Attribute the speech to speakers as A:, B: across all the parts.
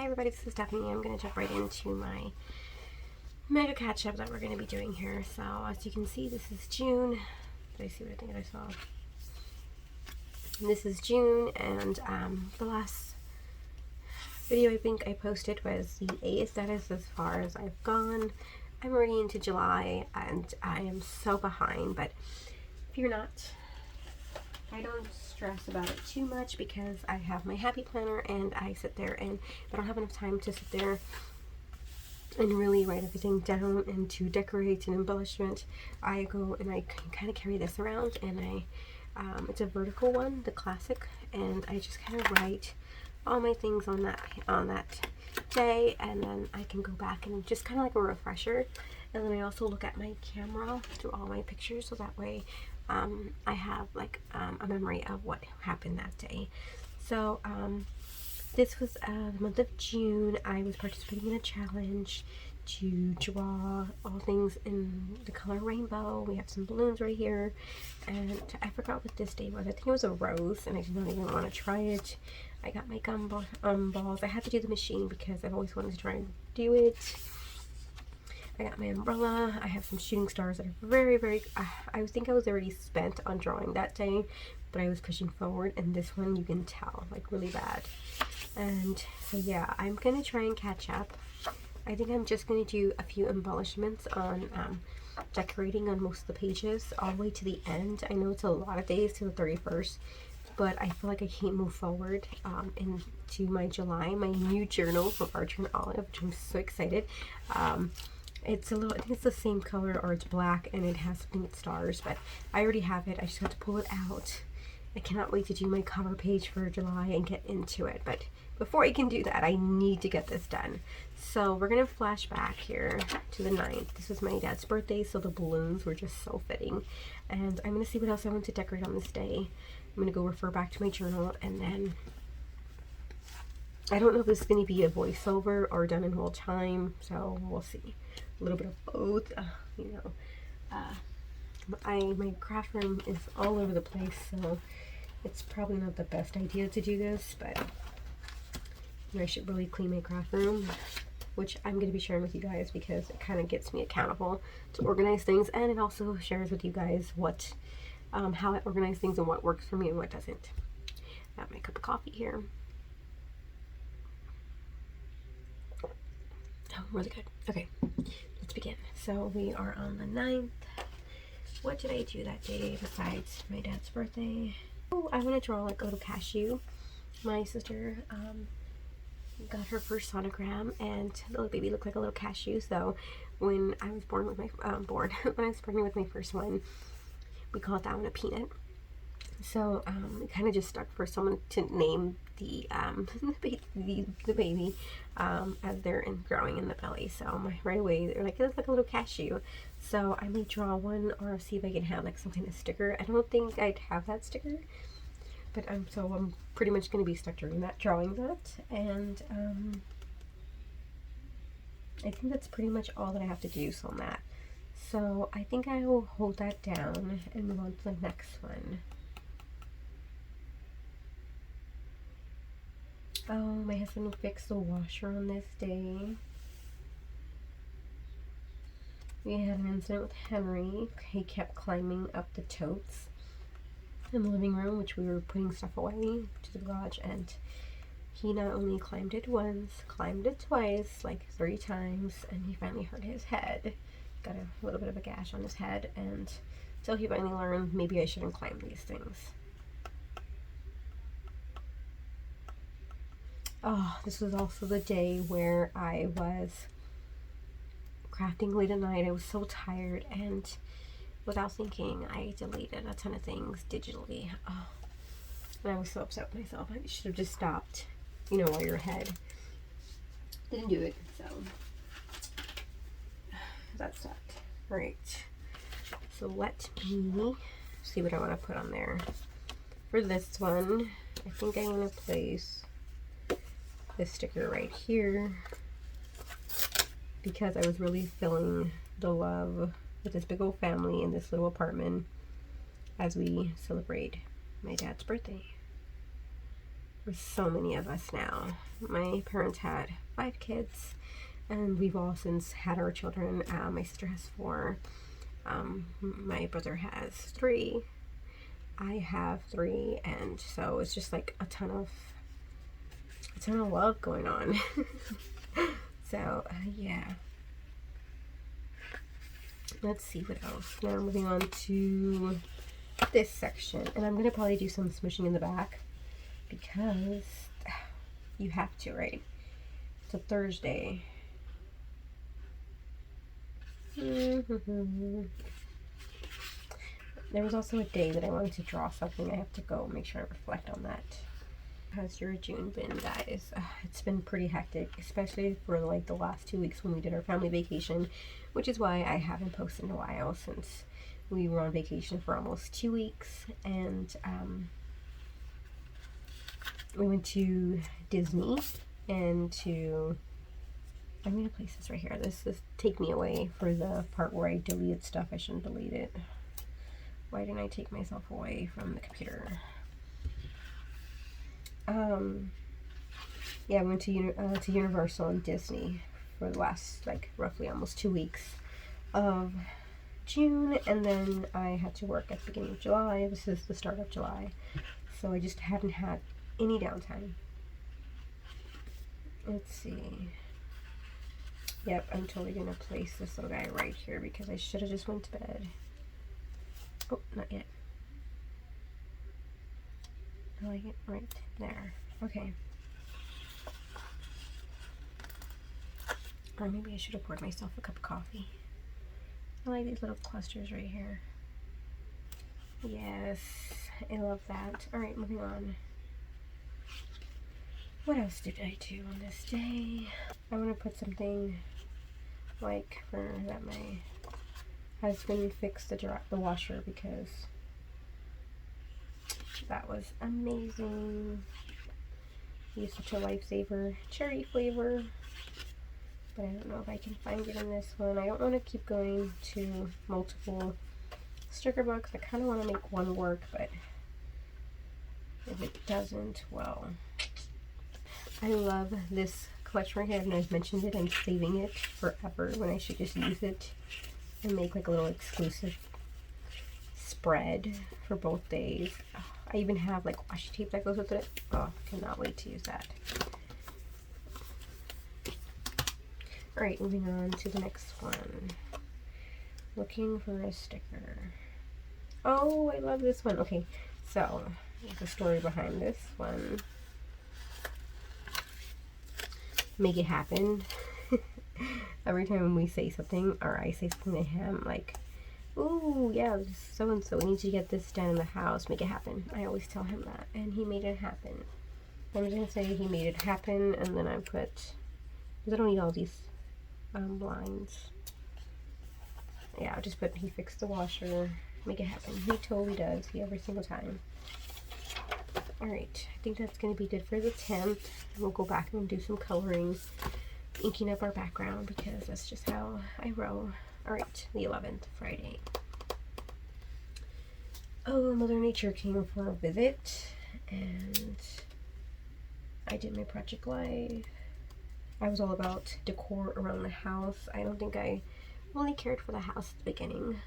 A: everybody, this is Stephanie. I'm going to jump right into my mega catch up that we're going to be doing here. So as you can see, this is June. Did I see what I think I saw? This is June, and the last video I think I posted was the 8th. That is as far as I've gone. I'm already into July, and I am so behind, but if you're not, I don't stress about it too much because I have my happy planner and I sit there, and I don't have enough time to sit there and really write everything down and to decorate and embellishment. I go and I kind of carry this around, and it's a vertical one, the classic, and I just kind of write all my things on that day, and then I can go back and just kind of like a refresher. And then I also look at my camera through all my pictures, so that way I have like a memory of what happened that day. So this was the month of June. I was participating in a challenge to draw all things in the color rainbow. We have some balloons right here, and I forgot what this day was. I think it was a rose, and I did not even want to try it. I got my gum balls. I had to do the machine because I've always wanted to try and do it. I got my umbrella. I have some shooting stars that are very, very, I think I was already spent on drawing that day, but I was pushing forward, and this one you can tell, like, really bad. And so yeah, I'm gonna try and catch up. I think I'm just gonna do a few embellishments on decorating on most of the pages all the way to the end. I know it's a lot of days to the 31st, but I feel like I can't move forward into my July, my new journal from Archer and Olive, which I'm so excited. It's a little, I think it's the same color, or it's black, and it has something with stars, but I already have it. I just have to pull it out. I cannot wait to do my cover page for July and get into it, but before I can do that, I need to get this done. So we're gonna flash back here to the 9th. This was my dad's birthday, so the balloons were just so fitting. And I'm gonna see what else I want to decorate on this day. I'm gonna go refer back to my journal, and then I don't know if this is gonna be a voiceover or done in real time, so we'll see. A little bit of both, my craft room is all over the place, so it's probably not the best idea to do this, but I should really clean my craft room, which I'm going to be sharing with you guys because it kind of gets me accountable to organize things, and it also shares with you guys what how I organize things and what works for me and what doesn't. I have my cup of coffee here. Oh, really good. Okay, let's begin. So we are on the 9th. What did I do that day besides my dad's birthday? Oh, I want to draw like a little cashew. My sister got her first sonogram, and the little baby looked like a little cashew. So when I was born with my when I was pregnant with my first one, we called that one a peanut. So it kind of just stuck for someone to name the the baby as they're growing in the belly. So right away they're like, it looks like a little cashew. So I may draw one or see if I can have like some kind of sticker. I don't think I'd have that sticker, but I'm pretty much going to be stuck drawing that, and I think that's pretty much all that I have to do on that. So I think I will hold that down and move on to the next one. Oh, my husband fixed the washer on this day. We had an incident with Henry. He kept climbing up the totes in the living room, which we were putting stuff away, to the garage, and he not only climbed it once, climbed it twice, like 3 times, and he finally hurt his head. Got a little bit of a gash on his head, and until he finally learned maybe I shouldn't climb these things. Oh, this was also the day where I was crafting late at night. I was so tired, and without thinking, I deleted a ton of things digitally. Oh, and I was so upset with myself. I should have just stopped, while you're ahead. Didn't do it, so that sucked. Right. So let me see what I want to put on there. For this one, I think I want to place this sticker right here because I was really feeling the love with this big old family in this little apartment as we celebrate my dad's birthday. There's so many of us now. My parents had 5 kids, and we've all since had our children. My sister has 4. My brother has 3. I have 3, and so it's just like a ton of love going on. So yeah. Let's see what else. Now moving on to this section, and I'm gonna probably do some smooshing in the back because you have to, right? It's a Thursday. There was also a day that I wanted to draw something. I have to go make sure I reflect on that. How's your June been, guys? It's been pretty hectic, especially for like the last 2 weeks when we did our family vacation, which is why I haven't posted in a while, since we were on vacation for almost 2 weeks. And we went to Disney and to, I'm gonna place this right here. This take me away for the part where I deleted stuff. I shouldn't delete it. Why didn't I take myself away from the computer? Yeah, I went to Universal and Disney for the last, like, roughly almost 2 weeks of June, and then I had to work at the beginning of July. This is the start of July, so I just haven't had any downtime. Let's see. Yep, I'm totally gonna place this little guy right here because I should have just went to bed. Oh, not yet. I like it right there. Okay. Or maybe I should have poured myself a cup of coffee. I like these little clusters right here. Yes, I love that. Alright, moving on. What else did I do on this day? I want to put something like for that my husband fixed the washer, because that was amazing. He's such a lifesaver. Cherry flavor. But I don't know if I can find it in this one. I don't want to keep going to multiple sticker books. I kind of want to make one work, but if it doesn't, well. I love this collection right here, and I've mentioned it. I'm saving it forever when I should just use it and make like a little exclusive spread for both days. Oh, I even have like washi tape that goes with it. Oh, cannot wait to use that. Alright, moving on to the next one. Looking for a sticker. Oh, I love this one. Okay, so there's a story behind this one. Make it happen. Every time we say something, or I say something to him, like, ooh, yeah, so and so, we need to get this done in the house, make it happen. I always tell him that, and he made it happen. I'm just gonna say he made it happen, and then I put, because I don't need all these lines. Yeah, I'll just put he fixed the washer, make it happen. He totally does, every single time. Alright, I think that's going to be good for the 10th. We'll go back and do some coloring, inking up our background, because that's just how I roll. Alright, the 11th, Friday. Oh, Mother Nature came for a visit, and I did my project live. I was all about decor around the house. I don't think I really cared for the house at the beginning.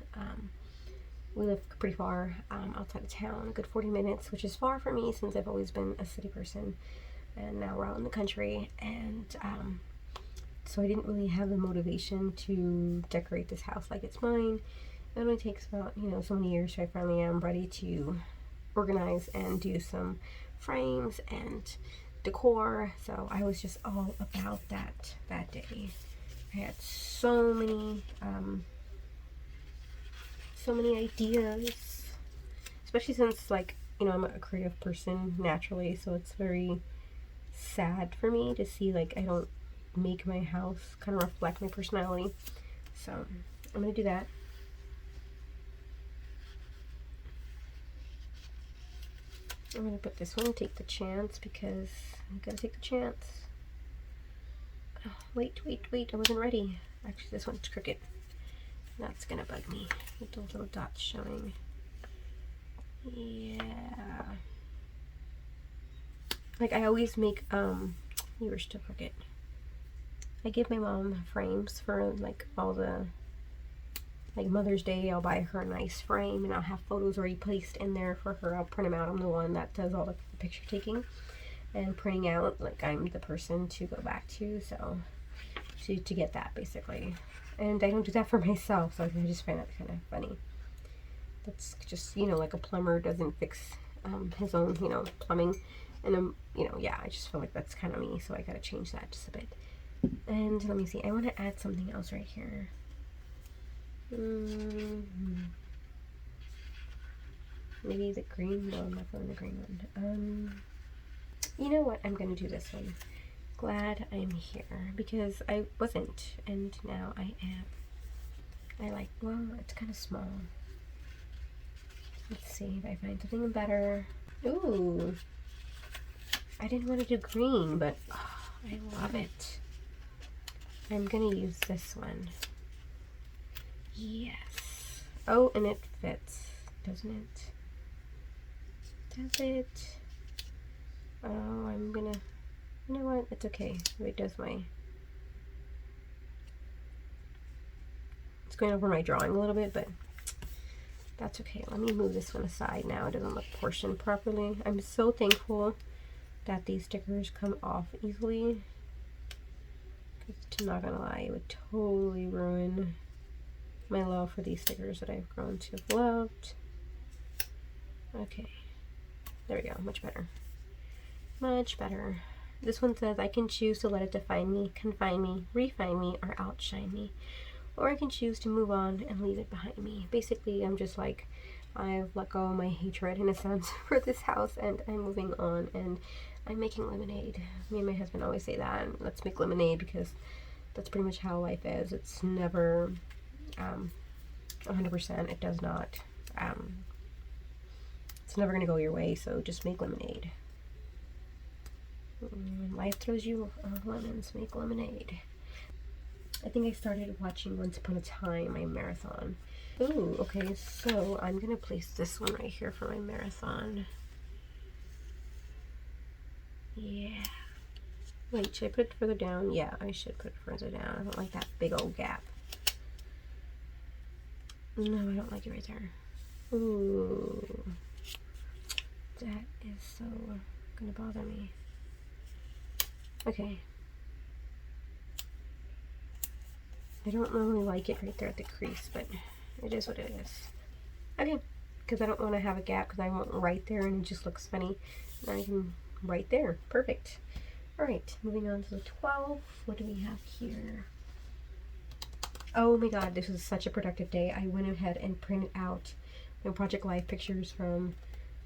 A: We live pretty far outside of town, a good 40 minutes, which is far for me since I've always been a city person, and now we're out in the country, and so I didn't really have the motivation to decorate this house like it's mine. It only takes about, so many years till I finally am ready to organize and do some frames and decor. So I was just all about that day. I had so many ideas, especially since, like, I'm a creative person naturally, so it's very sad for me to see, like, I don't make my house kind of reflect my personality. So I'm gonna do that. I'm gonna put this one, Take the Chance, because I'm gonna take the chance. Oh, wait, I wasn't ready. Actually, this one's crooked. That's gonna bug me with those little dots showing. Yeah. Like I always make, you were still crooked. I give my mom frames for like all the, like Mother's Day, I'll buy her a nice frame and I'll have photos already placed in there for her. I'll print them out. I'm the one that does all the picture taking and printing out. Like I'm the person to go back to, so to get that basically. And I don't do that for myself, so I just find that kind of funny. That's just, you know, like a plumber doesn't fix his own, you know, plumbing. And you know, yeah, I just feel like that's kind of me, so I gotta change that just a bit. And let me see, I want to add something else right here. Maybe the green? No, I'm not going the green one. You know what? I'm going to do this one. Glad I'm here, because I wasn't, and now I am. I like, well, it's kind of small. Let's see if I find something better. Ooh. I didn't want to do green, but oh, I love it. I'm going to use this one. Yes. Oh, and it fits, doesn't it? Does it? Oh, I'm gonna, you know what? It's okay. It does my, it's going over my drawing a little bit, but that's okay. Let me move this one aside now. It doesn't look portioned properly. I'm so thankful that these stickers come off easily. I'm not gonna lie, it would totally ruin my love for these stickers that I've grown to have loved. Okay, there we go, much better. Much better. This one says, I can choose to let it define me, confine me, refine me, or outshine me. Or I can choose to move on and leave it behind me. Basically, I'm just like, I've let go of my hatred, in a sense, for this house, and I'm moving on, and I'm making lemonade. Me and my husband always say that, and let's make lemonade, because that's pretty much how life is. It's never 100%. It does not. It's never going to go your way, so just make lemonade. Life throws you lemons, make lemonade. I think I started watching Once Upon a Time, my marathon. Ooh, okay, so I'm going to place this one right here for my marathon. Yeah. Wait, should I put it further down? Yeah, I should put it further down. I don't like that big old gap. No, I don't like it right there. Ooh. That is so gonna bother me. Okay. I don't normally like it right there at the crease, but it is what it is. Okay, because I don't want to have a gap, because I want right there and it just looks funny. Now I can right there. Perfect. Alright, moving on to the 12. What do we have here? Oh my god, this was such a productive day. I went ahead and printed out my Project Life pictures from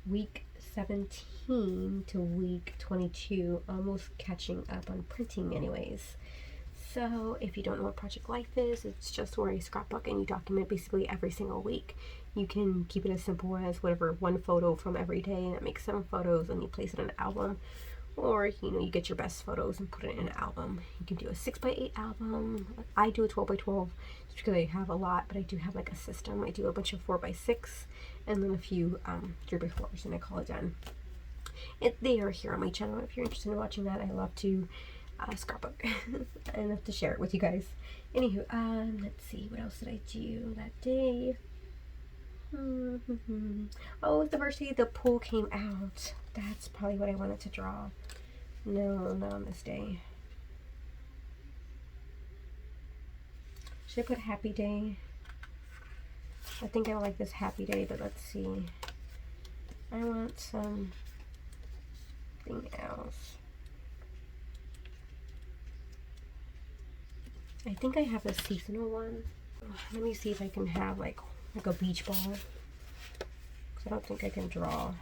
A: week 17 to week 22, almost catching up on printing anyways. So if you don't know what Project Life is, it's just where you scrapbook and you document basically every single week. You can keep it as simple as whatever, one photo from every day, and it makes 7 photos, and you place it in an album. Or, you know, you get your best photos and put it in an album. You can do a 6x8 album. I do a 12x12 just because I have a lot, but I do have like a system. I do a bunch of 4x6 and then a few 3x4s, and I call it done. They are here on my channel if you're interested in watching that. I love to scrapbook. I love to share it with you guys. Anywho, let's see, what else did I do that day? Oh, it's the first day the pool came out. That's probably what I wanted to draw. No, not on this day. Should I put happy day? I think I like this happy day, but let's see. I want something else. I think I have a seasonal one. Let me see if I can have like a beach ball. Because I don't think I can draw.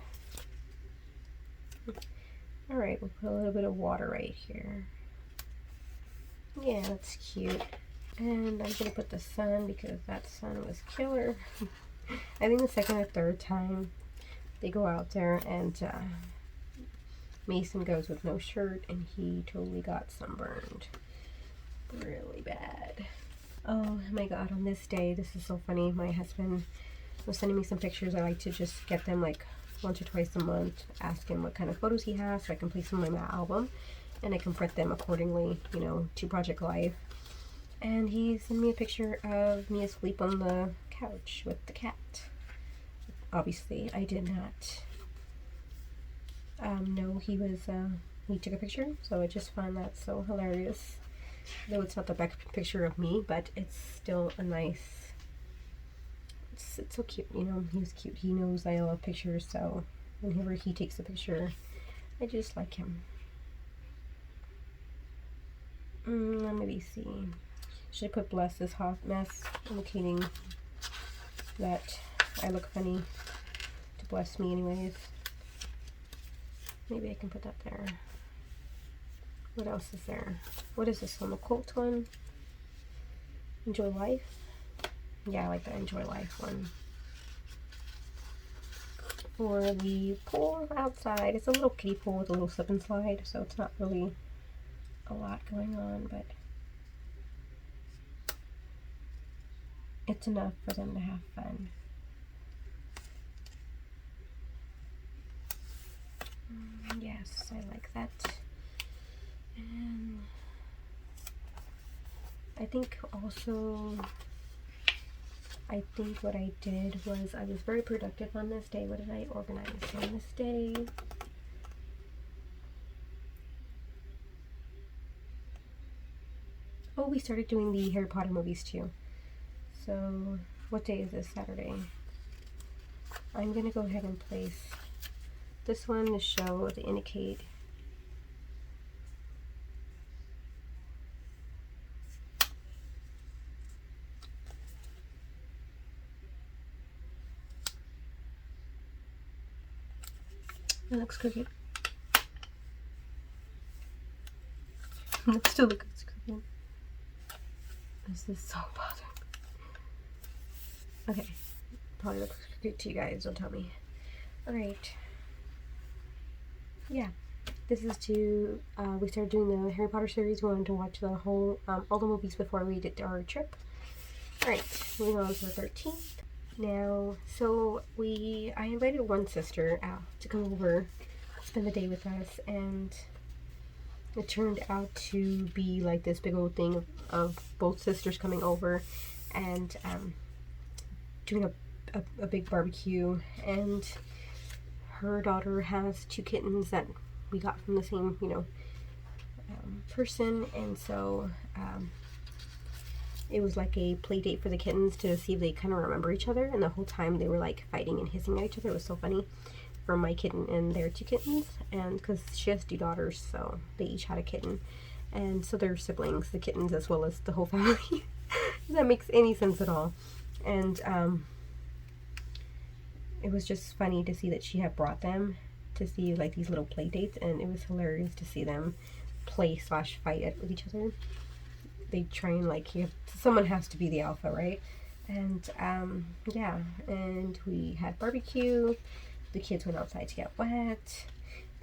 A: Alright, we'll put a little bit of water right here. Yeah, that's cute. And I'm going to put the sun because that sun was killer. I think the second or third time they go out there, and Mason goes with no shirt and he totally got sunburned. Really bad. Oh my god, on this day, this is so funny. My husband was sending me some pictures. I like to just get them like once or twice a month, ask him what kind of photos he has so I can place them in my album, and I can print them accordingly, you know, to Project Life. And he sent me a picture of me asleep on the couch with the cat. Obviously, I did not know he took a picture, so I just find that so hilarious. Though it's not the best picture of me, but it's still a nice, it's so cute, you know. He's cute. He knows I love pictures, so whenever he takes a picture, I just like him. Let me see. Should I put bless this hot mess, indicating that I look funny to bless me anyways. Maybe I can put that there. What else is there? What is this one? The Colt one? Enjoy Life? Yeah, I like the Enjoy Life one. For the pool outside, it's a little kiddie pool with a little slip and slide, so it's not really a lot going on, but it's enough for them to have fun. Yes, I like that. And I think also, what I did was I was very productive on this day. What did I organize on this day? Oh, we started doing the Harry Potter movies too. So, what day is this? Saturday. I'm gonna go ahead and place this one to show, to indicate it looks crooked. It still looks crooked. This is so bothering. Okay, probably looks crooked to you guys. Don't tell me. All right. Yeah, this is to we started doing the Harry Potter series. We wanted to watch the whole all the movies before we did our trip. All right, moving on to the 13th. Now, so I invited one sister out to come over, spend the day with us, and it turned out to be like this big old thing of both sisters coming over and doing a big barbecue. And her daughter has 2 kittens that we got from the same, you know, person, and so it was like a play date for the kittens to see if they kind of remember each other. And the whole time they were like fighting and hissing at each other. It was so funny for my kitten and their 2 kittens, and because she has 2 daughters, so they each had a kitten, and so they're siblings, the kittens as well as the whole family. If that makes any sense at all. And it was just funny to see that she had brought them to see like these little play dates, and it was hilarious to see them play / fight with each other. They try and like, someone has to be the alpha, right? And yeah, and we had barbecue. The kids went outside to get wet,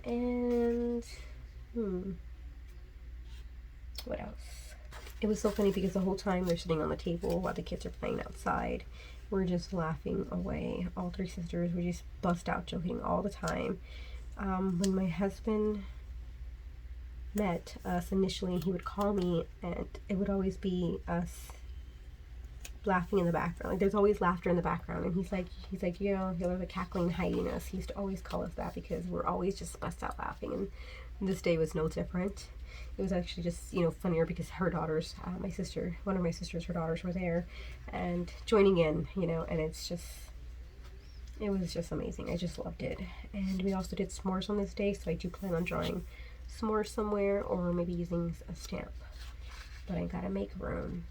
A: and what else? It was so funny because the whole time they're sitting on the table while the kids are playing outside, we're just laughing away. All 3 sisters, we just bust out joking all the time. When my husband met us initially, he would call me, and it would always be us laughing in the background. Like, there's always laughter in the background, and he's like, you know, you're the cackling hyenas. He used to always call us that because we're always just bust out laughing, and this day was no different. It was actually just, you know, funnier because her daughters, one of my sisters, her daughters were there and joining in, you know, and it was just amazing. I just loved it. And we also did s'mores on this day, so I do plan on drawing s'mores somewhere, or maybe using a stamp, but I gotta make room.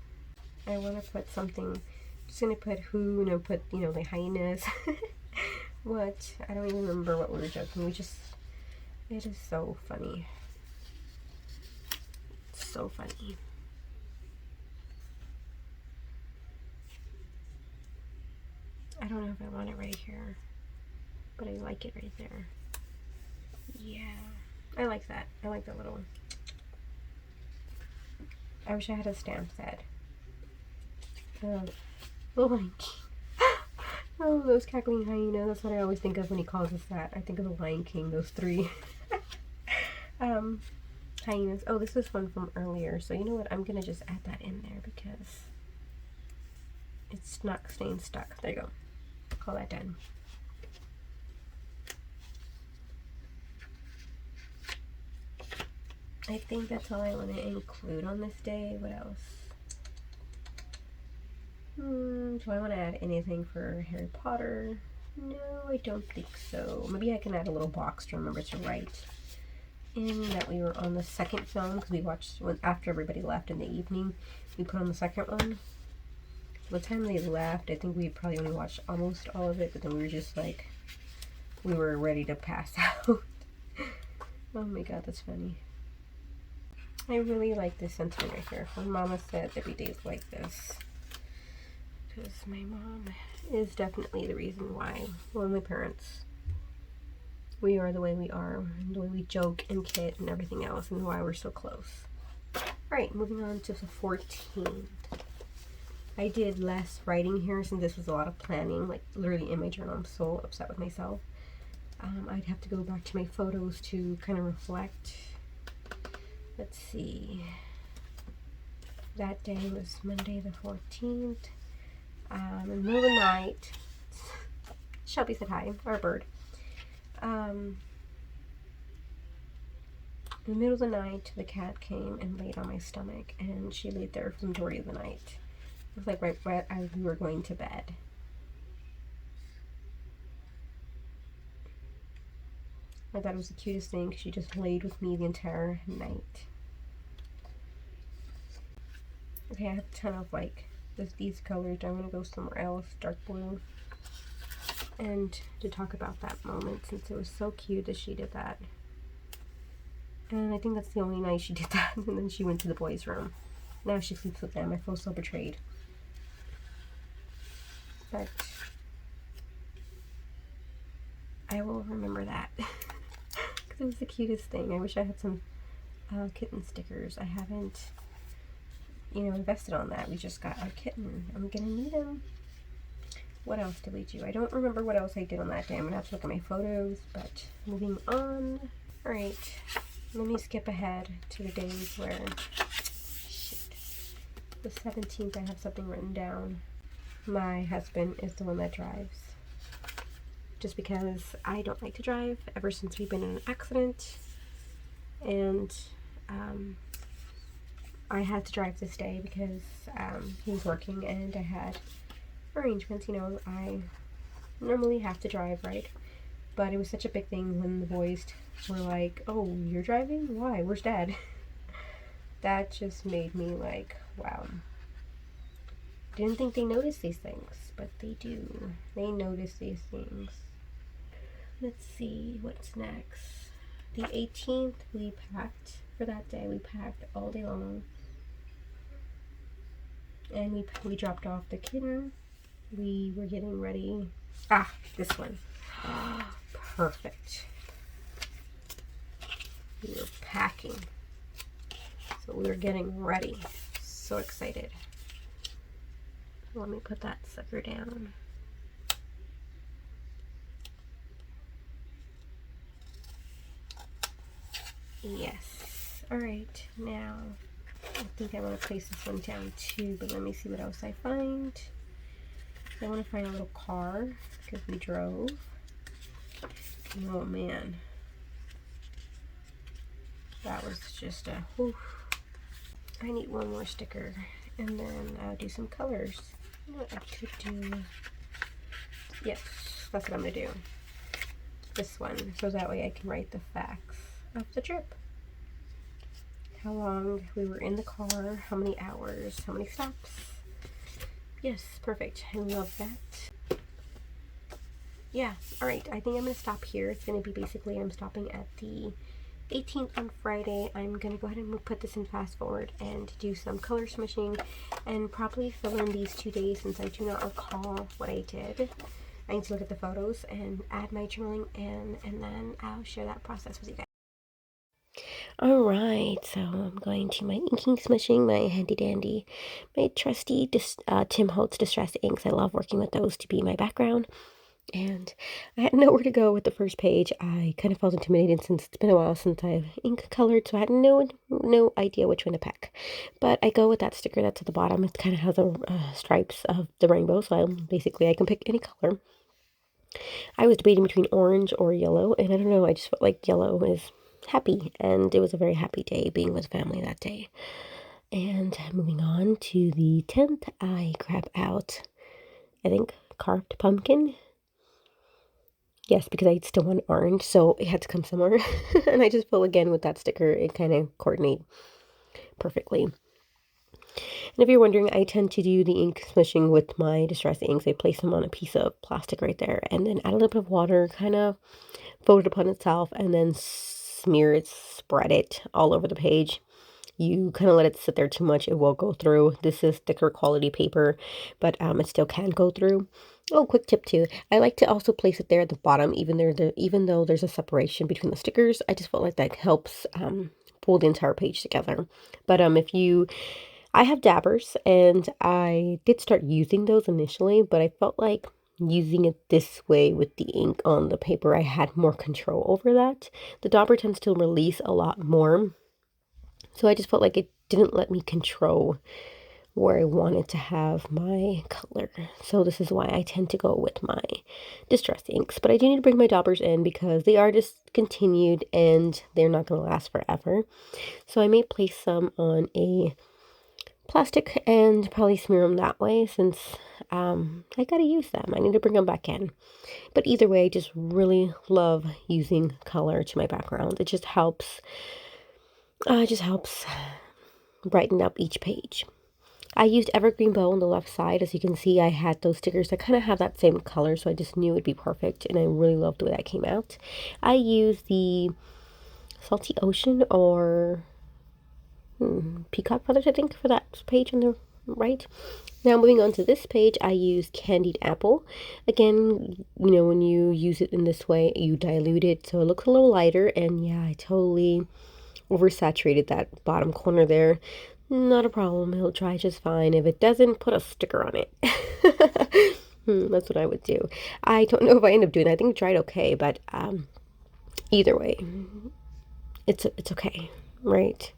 A: I want to put something, just gonna put the hyenas. What? I don't even remember what we were joking. It is so funny. So funny. I don't know if I want it right here, but I like it right there. Yeah, I like that. I like that little. I wish I had a stamp set. Oh my. Oh, those cackling hyenas. That's what I always think of when he calls us that. I think of the Lion King, those three. Hyenas. Oh, this is one from earlier. So you know what? I'm going to just add that in there because it's not staying stuck. There you go. Call that done. I think that's all I want to include on this day. What else? Do I want to add anything for Harry Potter? No, I don't think so. Maybe I can add a little box to remember to write in that we were on the second film, because we watched after everybody left in the evening. We put on the second one. By the time they left, I think we probably only watched almost all of it, but then we were just like, we were ready to pass out. Oh my god, that's funny. I really like this sentiment right here. When Mama said every day is like this. Because my mom is definitely the reason why, well, my parents, we are the way we are, and the way we joke and kid and everything else, and why we're so close. Alright, moving on to the 14th. I did less writing here since this was a lot of planning, like literally in my journal. I'm so upset with myself. I'd have to go back to my photos to kind of reflect. Let's see. That day was Monday the 14th. In the middle of the night, Shelby said hi, our bird. In the middle of the night, the cat came and laid on my stomach, and she laid there for the majority of the night. It was like right as we were going to bed. I thought it was the cutest thing. She just laid with me the entire night. Okay, I have a ton of like these colors. I'm gonna go somewhere else, dark blue, and to talk about that moment since it was so cute that she did that. And I think that's the only night she did that. And then she went to the boys' room. Now she sleeps with them. I feel so betrayed. But I will remember that because it was the cutest thing. I wish I had some kitten stickers. I haven't, invested on that. We just got our kitten. I'm gonna need him. What else did we do? I don't remember what else I did on that day. I'm gonna have to look at my photos, but moving on. Alright, let me skip ahead to the days where, the 17th I have something written down. My husband is the one that drives. Just because I don't like to drive ever since we've been in an accident. And I had to drive this day because he was working and I had arrangements. I normally have to drive, right? But it was such a big thing when the boys were like, oh, you're driving? Why? Where's Dad? That just made me like, wow. Didn't think they noticed these things, but they do. They notice these things. Let's see, what's next? The 18th, we packed for that day. We packed all day long. And we dropped off the kitten. We were getting ready. Ah, this one. Perfect. We were packing. So we were getting ready. So excited. Let me put that sucker down. Yes. Alright, now I think I want to place this one down too, but let me see what else I find. I want to find a little car because we drove. Oh man. That was just a whew. I need one more sticker and then I'll do some colors. You know what I could do? Yes, that's what I'm going to do. This one, so that way I can write the facts of the trip. How long we were in the car, how many hours, how many stops. Yes, perfect. I love that. Yeah, alright, I think I'm going to stop here. It's going to be basically, I'm stopping at the 18th on Friday. I'm going to go ahead and put this in fast forward and do some color smishing and probably fill in these 2 days since I do not recall what I did. I need to look at the photos and add my journaling in, and then I'll share that process with you guys. Alright, so I'm going to my inking smishing, my handy dandy, my trusty Tim Holtz Distress inks. I love working with those to be my background. And I had nowhere to go with the first page. I kind of felt intimidated since it's been a while since I've ink colored, so I had no idea which one to pick. But I go with that sticker that's at the bottom. It kind of has the stripes of the rainbow, so basically I can pick any color. I was debating between orange or yellow, and I don't know, I just felt like yellow is happy, and it was a very happy day being with family that day. And moving on to the 10th, I grab out, I think, carved pumpkin. Yes, because I still want orange, so it had to come somewhere. And I just feel again with that sticker, it kind of coordinate perfectly. And if you're wondering, I tend to do the ink smishing with my Distress inks. I place them on a piece of plastic right there, and then add a little bit of water, kind of fold it upon itself, and then spread it all over the page. You kind of let it sit there too much, it will go through. This is thicker quality paper, but it still can go through. Oh, quick tip too. I like to also place it there at the bottom, even though there's a separation between the stickers. I just felt like that helps pull the entire page together. But I have dabbers, and I did start using those initially, but I felt like using it this way with the ink on the paper, I had more control over that. The dauber tends to release a lot more, so I just felt like it didn't let me control where I wanted to have my color. So this is why I tend to go with my Distress inks. But I do need to bring my daubers in because they are discontinued and they're not going to last forever. So I may place some on a plastic and probably smear them that way since I got to use them. I need to bring them back in. But either way, I just really love using color to my background. It just helps brighten up each page. I used Evergreen Bow on the left side. As you can see, I had those stickers that kind of have that same color, so I just knew it'd be perfect, and I really loved the way that came out. I used the Salty Ocean or Peacock Feathers, I think, for that page on the right. Now moving on to this page, I used Candied Apple. Again, when you use it in this way, you dilute it so it looks a little lighter, and yeah, I totally oversaturated that bottom corner there. Not a problem, it'll dry just fine. If it doesn't, put a sticker on it. That's what I would do. I don't know if I end up doing that. I think it dried okay, but either way, it's okay, right?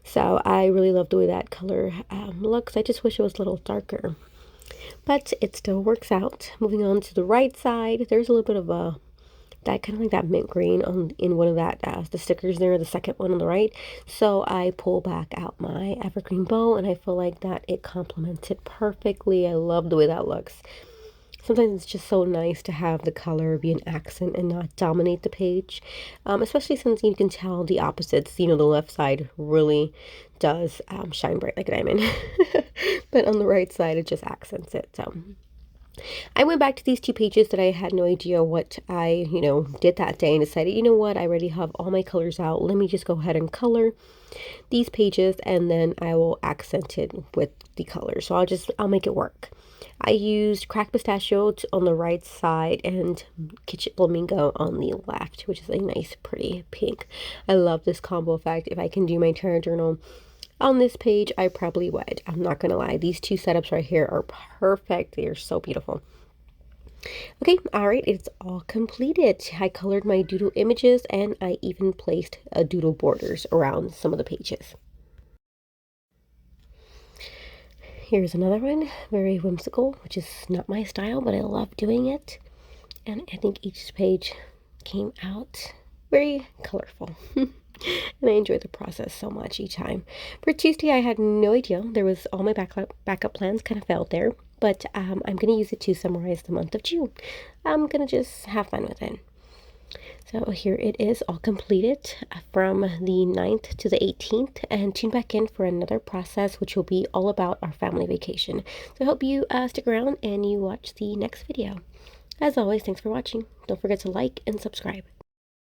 A: So I really love the way that color looks. I just wish it was a little darker, but it still works out. Moving on to the right side, there's a little bit of that kind of like that mint green in one of the stickers there, the second one on the right. So I pull back out my Evergreen Bow, and I feel like that it complements it perfectly. I love the way that looks. Sometimes it's just so nice to have the color be an accent and not dominate the page, especially since you can tell the opposites. The left side really does shine bright like a diamond, but on the right side it just accents it. So I went back to these two pages that I had no idea what I, did that day, and decided, you know what, I already have all my colors out. Let me just go ahead and color these pages, and then I will accent it with the color. So I'll make it work. I used Cracked Pistachio on the right side and Kitchen Flamingo on the left, which is a nice, pretty pink. I love this combo effect. If I can do my tarot journal on this page, I probably would. I'm not gonna lie. These two setups right here are perfect. They are so beautiful. Okay, all right, it's all completed. I colored my doodle images, and I even placed doodle borders around some of the pages. Here's another one, very whimsical, which is not my style, but I love doing it. And I think each page came out very colorful. And I enjoy the process so much each time. For Tuesday, I had no idea. There was all my backup plans kind of failed there. But I'm going to use it to summarize the month of June. I'm going to just have fun with it. So here it is, all completed from the 9th to the 18th, and tune back in for another process, which will be all about our family vacation. So I hope you stick around and you watch the next video. As always, thanks for watching. Don't forget to like and subscribe.